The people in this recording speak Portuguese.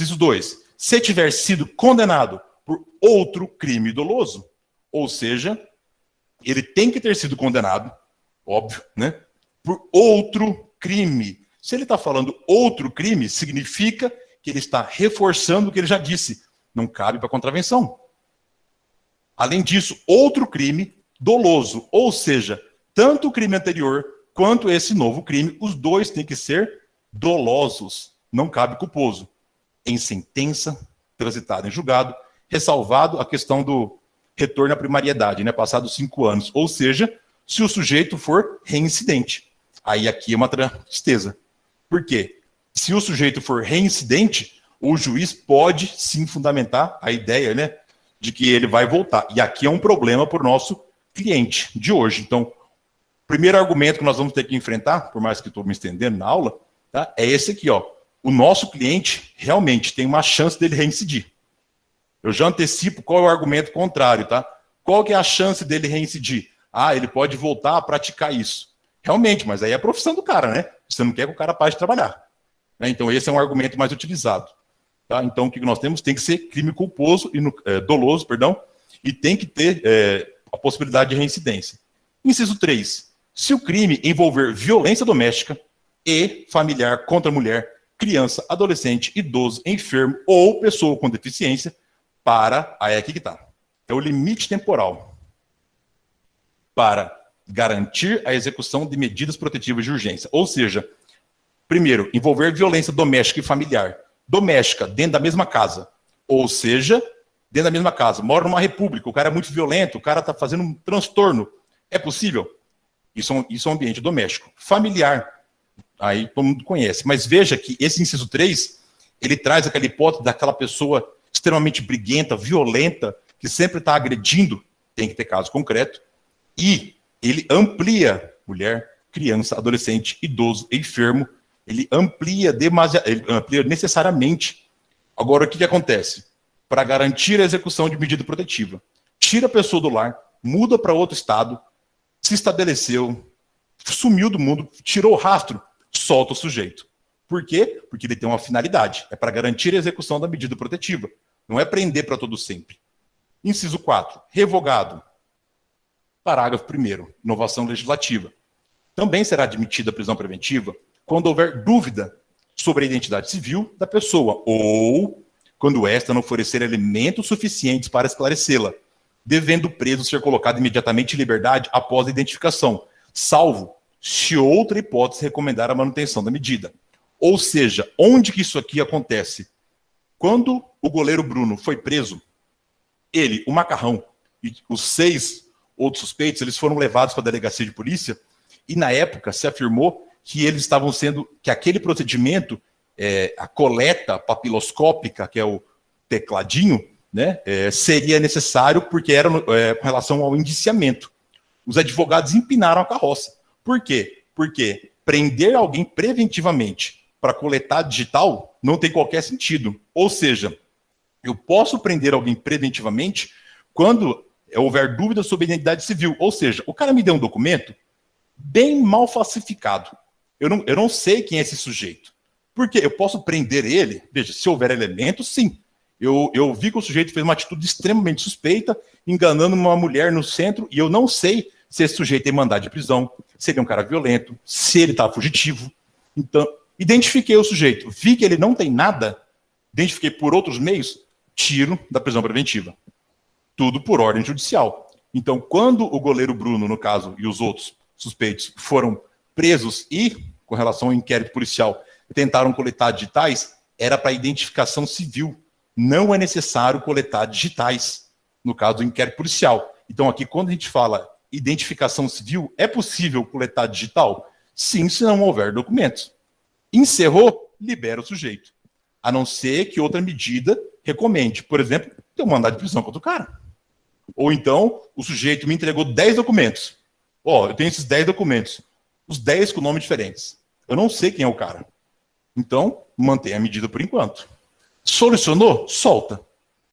Inciso 2. Se tiver sido condenado por outro crime doloso, ou seja, ele tem que ter sido condenado, óbvio, né? Por outro crime. Se ele está falando outro crime, significa que ele está reforçando o que ele já disse. Não cabe para contravenção. Além disso, outro crime doloso, ou seja, tanto o crime anterior quanto esse novo crime, os dois têm que ser dolosos. Não cabe culposo. Em sentença transitada em julgado, ressalvado a questão do retorno à primariedade, né, passados 5 anos. Ou seja, se o sujeito for reincidente. Aí aqui é uma tristeza. Por quê? Se o sujeito for reincidente, o juiz pode sim fundamentar a ideia, né, de que ele vai voltar. E aqui é um problema para o nosso cliente de hoje. Então, o primeiro argumento que nós vamos ter que enfrentar, por mais que estou me estendendo na aula, tá, é esse aqui, ó. O nosso cliente realmente tem uma chance dele reincidir. Eu já antecipo qual é o argumento contrário, tá? Qual que é a chance dele reincidir? Ah, ele pode voltar a praticar isso. Realmente, mas aí é a profissão do cara, né? Você não quer que o cara pare de trabalhar. Né? Então, esse é um argumento mais utilizado. Tá? Então, o que nós temos? Tem que ser crime culposo, doloso, e tem que ter a possibilidade de reincidência. Inciso 3. Se o crime envolver violência doméstica e familiar contra mulher, criança, adolescente, idoso, enfermo ou pessoa com deficiência, aí é aqui que está. É o limite temporal para garantir a execução de medidas protetivas de urgência. Ou seja, primeiro, envolver violência doméstica e familiar. Doméstica, dentro da mesma casa. Ou seja, dentro da mesma casa. Mora numa república, o cara é muito violento, o cara está fazendo um transtorno. É possível? Isso é um ambiente doméstico. Familiar, aí todo mundo conhece. Mas veja que esse inciso 3, ele traz aquela hipótese daquela pessoa extremamente briguenta, violenta, que sempre está agredindo, tem que ter caso concreto, e ele amplia mulher, criança, adolescente, idoso, enfermo, ele amplia necessariamente. Agora, o que acontece? Para garantir a execução de medida protetiva, tira a pessoa do lar, muda para outro estado, se estabeleceu, sumiu do mundo, tirou o rastro, solta o sujeito. Por quê? Porque ele tem uma finalidade, é para garantir a execução da medida protetiva, não é prender para todo sempre. Inciso 4, revogado. Parágrafo 1º, inovação legislativa. Também será admitida a prisão preventiva quando houver dúvida sobre a identidade civil da pessoa ou quando esta não oferecer elementos suficientes para esclarecê-la, devendo o preso ser colocado imediatamente em liberdade após a identificação, salvo se outra hipótese recomendar a manutenção da medida. Ou seja, onde que isso aqui acontece? Quando o goleiro Bruno foi preso, ele, o Macarrão e os 6 outros suspeitos, eles foram levados para a delegacia de polícia e na época se afirmou que eles estavam que aquele procedimento, a coleta papiloscópica, que é o tecladinho, né, seria necessário porque era com relação ao indiciamento. Os advogados empinaram a carroça. Por quê? Porque prender alguém preventivamente para coletar digital não tem qualquer sentido. Ou seja, eu posso prender alguém preventivamente quando houver dúvida sobre a identidade civil. Ou seja, o cara me deu um documento bem mal falsificado. Eu não sei quem é esse sujeito. Por quê? Eu posso prender ele, veja, se houver elementos, sim. Eu vi que o sujeito fez uma atitude extremamente suspeita, enganando uma mulher no centro, e eu não sei se esse sujeito tem mandado de prisão, se ele é um cara violento, se ele está fugitivo. Então, identifiquei o sujeito, vi que ele não tem nada, identifiquei por outros meios, tiro da prisão preventiva. Tudo por ordem judicial. Então, quando o goleiro Bruno, no caso, e os outros suspeitos foram presos e, com relação ao inquérito policial, tentaram coletar digitais, era para identificação civil. Não é necessário coletar digitais, no caso do inquérito policial. Então, aqui, quando a gente fala identificação civil, é possível coletar digital? Sim, se não houver documentos. Encerrou, libera o sujeito. A não ser que outra medida recomende. Por exemplo, ter um mandado de prisão contra o cara. Ou então, o sujeito me entregou 10 documentos. Eu tenho esses 10 documentos. Os 10 com nomes diferentes. Eu não sei quem é o cara. Então, mantém a medida por enquanto. Solucionou? Solta.